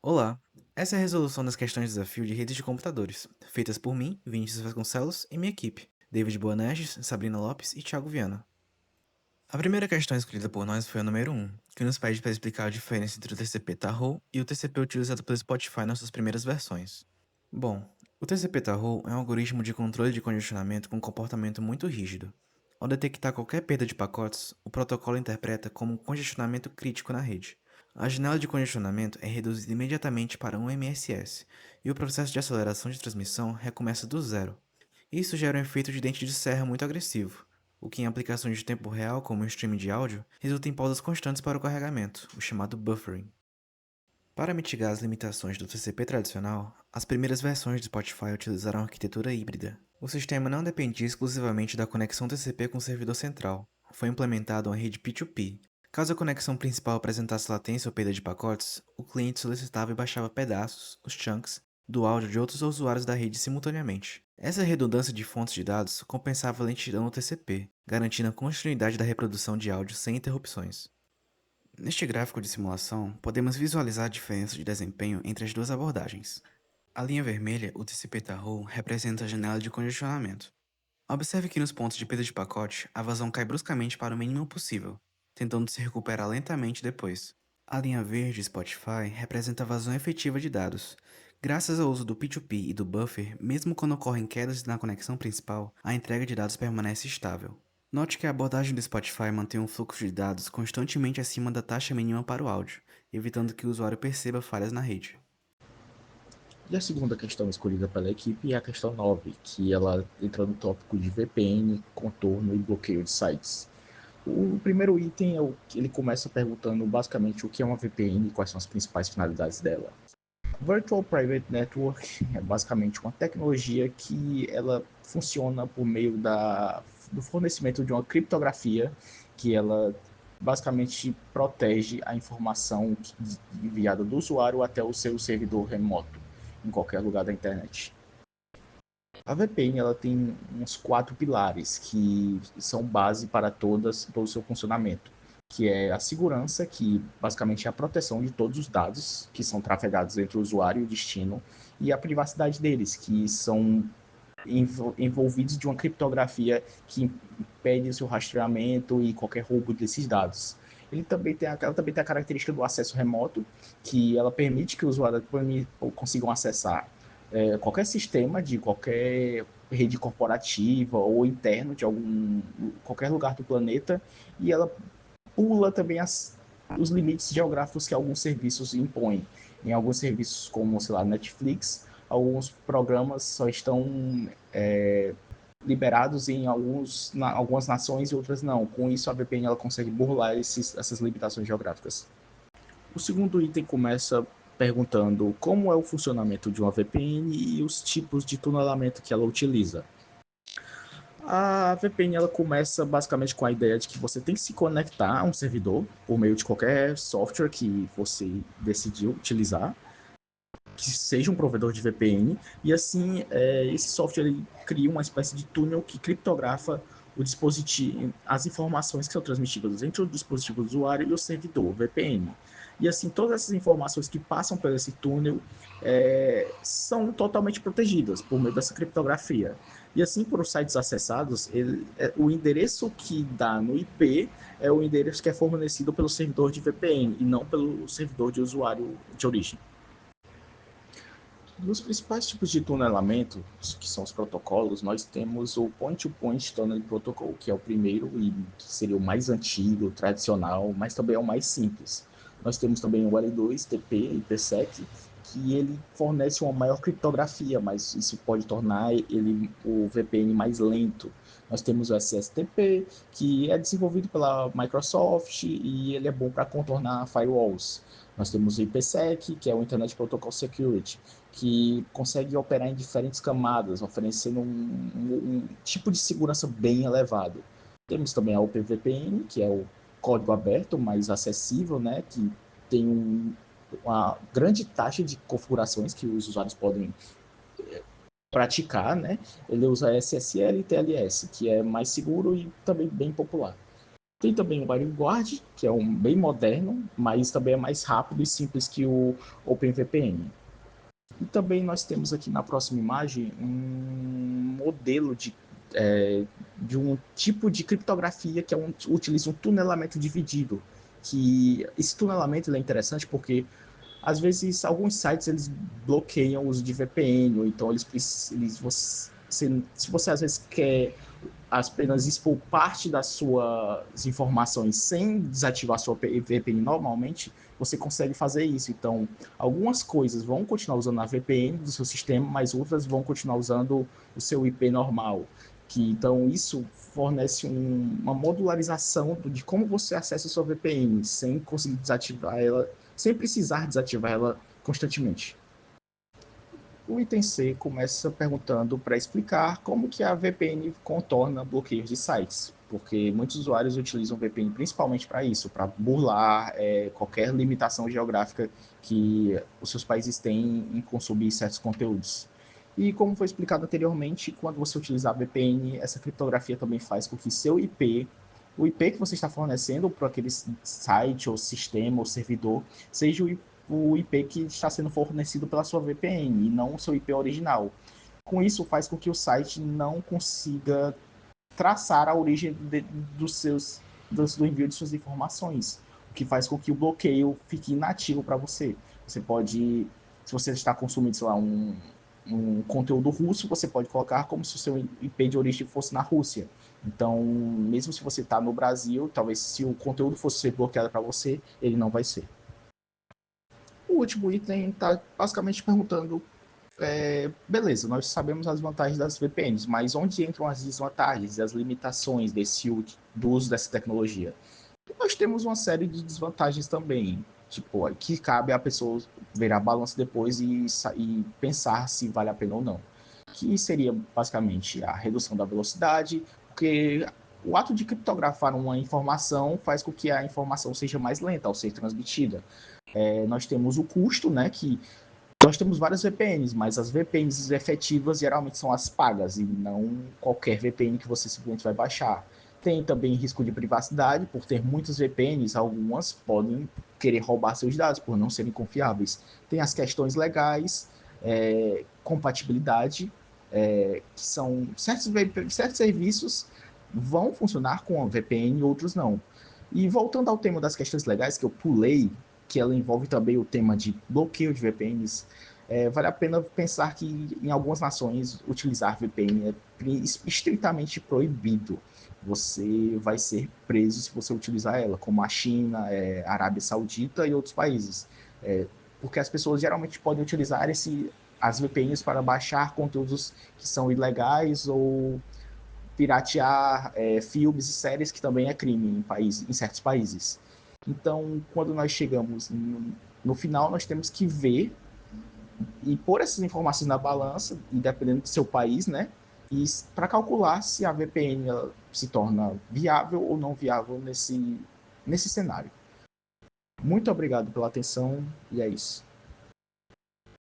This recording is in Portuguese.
Olá, essa é a resolução das questões de desafio de redes de computadores, feitas por mim, Vinícius Vasconcelos, e minha equipe, David Boanerges, Sabrina Lopes e Thiago Viana. A primeira questão escolhida por nós foi a número 1, que nos pede para explicar a diferença entre o TCP Tarrow e o TCP utilizado pelo Spotify nas suas primeiras versões. Bom, o TCP Tarrow é um algoritmo de controle de congestionamento com comportamento muito rígido. Ao detectar qualquer perda de pacotes, o protocolo interpreta como um congestionamento crítico na rede. A janela de congestionamento é reduzida imediatamente para 1 ms, e o processo de aceleração de transmissão recomeça do zero. Isso gera um efeito de dente de serra muito agressivo, o que em aplicações de tempo real, como o streaming de áudio, resulta em pausas constantes para o carregamento, o chamado buffering. Para mitigar as limitações do TCP tradicional, as primeiras versões do Spotify utilizaram a arquitetura híbrida. O sistema não dependia exclusivamente da conexão TCP com o servidor central. Foi implementada uma rede P2P. Caso a conexão principal apresentasse latência ou perda de pacotes, o cliente solicitava e baixava pedaços, os chunks, do áudio de outros usuários da rede simultaneamente. Essa redundância de fontes de dados compensava a lentidão no TCP, garantindo a continuidade da reprodução de áudio sem interrupções. Neste gráfico de simulação, podemos visualizar a diferença de desempenho entre as duas abordagens. A linha vermelha, o TCP-Tarrow, representa a janela de congestionamento. Observe que nos pontos de perda de pacote, a vazão cai bruscamente para o mínimo possível, tentando se recuperar lentamente depois. A linha verde, Spotify, representa a vazão efetiva de dados. Graças ao uso do P2P e do buffer, mesmo quando ocorrem quedas na conexão principal, a entrega de dados permanece estável. Note que a abordagem do Spotify mantém um fluxo de dados constantemente acima da taxa mínima para o áudio, evitando que o usuário perceba falhas na rede. E a segunda questão escolhida pela equipe é a questão 9, que ela entra no tópico de VPN, contorno e bloqueio de sites. O primeiro item ele começa perguntando basicamente o que é uma VPN e quais são as principais finalidades dela. Virtual Private Network é basicamente uma tecnologia que ela funciona por meio do fornecimento de uma criptografia que ela basicamente protege a informação enviada do usuário até o seu servidor remoto em qualquer lugar da internet. A VPN ela tem uns 4 pilares que são base para todo o seu funcionamento, que é a segurança, que basicamente é a proteção de todos os dados que são trafegados entre o usuário e o destino, e a privacidade deles, que são envolvidos de uma criptografia que impede o seu rastreamento e qualquer roubo desses dados. Ela também tem a característica do acesso remoto, que ela permite que o usuário consigam acessar qualquer sistema de qualquer rede corporativa ou interno de qualquer lugar do planeta, e ela pula também os limites geográficos que alguns serviços impõem. Em alguns serviços como, sei lá, Netflix, alguns programas só estão liberados em algumas nações e outras não. Com isso, a VPN ela consegue burlar essas limitações geográficas. O segundo item começa perguntando como é o funcionamento de uma VPN e os tipos de tunelamento que ela utiliza. A VPN ela começa basicamente com a ideia de que você tem que se conectar a um servidor por meio de qualquer software que você decidiu utilizar, que seja um provedor de VPN, e assim esse software ele cria uma espécie de túnel que criptografa o dispositivo, as informações que são transmitidas entre o dispositivo do usuário e o servidor, o VPN. E assim, todas essas informações que passam por esse túnel são totalmente protegidas por meio dessa criptografia. E assim, por os sites acessados, o endereço que dá no IP é o endereço que é fornecido pelo servidor de VPN e não pelo servidor de usuário de origem. Dos principais tipos de tunelamento, que são os protocolos, nós temos o Point-to-Point Tunneling Protocol, que é o primeiro e que seria o mais antigo, tradicional, mas também é o mais simples. Nós temos também o L2, TP e PSEC, que ele fornece uma maior criptografia, mas isso pode tornar o VPN mais lento. Nós temos o SSTP, que é desenvolvido pela Microsoft e ele é bom para contornar firewalls. Nós temos o IPsec, que é o Internet Protocol Security, que consegue operar em diferentes camadas, oferecendo um tipo de segurança bem elevado. Temos também a OpenVPN, que é o código aberto, mais acessível, né, que tem uma grande taxa de configurações que os usuários podem praticar, né? Ele usa SSL e TLS, que é mais seguro e também bem popular. Tem também o WireGuard, que é um bem moderno, mas também é mais rápido e simples que o OpenVPN. E também nós temos aqui na próxima imagem um modelo de um tipo de criptografia que utiliza um tunelamento dividido. Que esse tunelamento é interessante porque às vezes alguns sites eles bloqueiam o uso de VPN, ou então se você às vezes quer apenas expor parte das suas informações sem desativar sua VPN normalmente, você consegue fazer isso. Então, algumas coisas vão continuar usando a VPN do seu sistema, mas outras vão continuar usando o seu IP normal. Então, isso fornece uma modularização de como você acessa a sua VPN, sem conseguir desativar ela, sem precisar desativar ela constantemente. O item C começa perguntando para explicar como que a VPN contorna bloqueios de sites, porque muitos usuários utilizam VPN principalmente para isso, para burlar qualquer limitação geográfica que os seus países têm em consumir certos conteúdos. E como foi explicado anteriormente, quando você utilizar a VPN, essa criptografia também faz com que seu IP, o IP que você está fornecendo para aquele site ou sistema ou servidor, seja o IP que está sendo fornecido pela sua VPN e não o seu IP original. Com isso, faz com que o site não consiga traçar a origem do envio de suas informações, o que faz com que o bloqueio fique inativo para você. Você pode, se você está consumindo, sei lá, um conteúdo russo, você pode colocar como se o seu IP de origem fosse na Rússia. Então, mesmo se você está no Brasil, talvez se o conteúdo fosse ser bloqueado para você, ele não vai ser. O último item está basicamente perguntando: beleza, nós sabemos as vantagens das VPNs, mas onde entram as desvantagens e as limitações do uso dessa tecnologia? E nós temos uma série de desvantagens também, tipo, que cabe a pessoa ver a balança depois e pensar se vale a pena ou não. Que seria basicamente a redução da velocidade, porque o ato de criptografar uma informação faz com que a informação seja mais lenta ao ser transmitida. Nós temos o custo, né, que nós temos várias VPNs, mas as VPNs efetivas geralmente são as pagas e não qualquer VPN que você simplesmente vai baixar. Tem também risco de privacidade, por ter muitas VPNs, algumas podem querer roubar seus dados por não serem confiáveis. Tem as questões legais, compatibilidade, que são certos serviços vão funcionar com a VPN, outros não. E voltando ao tema das questões legais que eu pulei, que ela envolve também o tema de bloqueio de VPNs, vale a pena pensar que em algumas nações utilizar VPN é estritamente proibido. Você vai ser preso se você utilizar ela, como a China, a Arábia Saudita e outros países. Porque as pessoas geralmente podem utilizar as VPNs para baixar conteúdos que são ilegais ou piratear filmes e séries, que também é crime em certos países. Então, quando nós chegamos no final, nós temos que ver e pôr essas informações na balança, independente do seu país, né? E para calcular se a VPN se torna viável ou não viável nesse cenário. Muito obrigado pela atenção e é isso.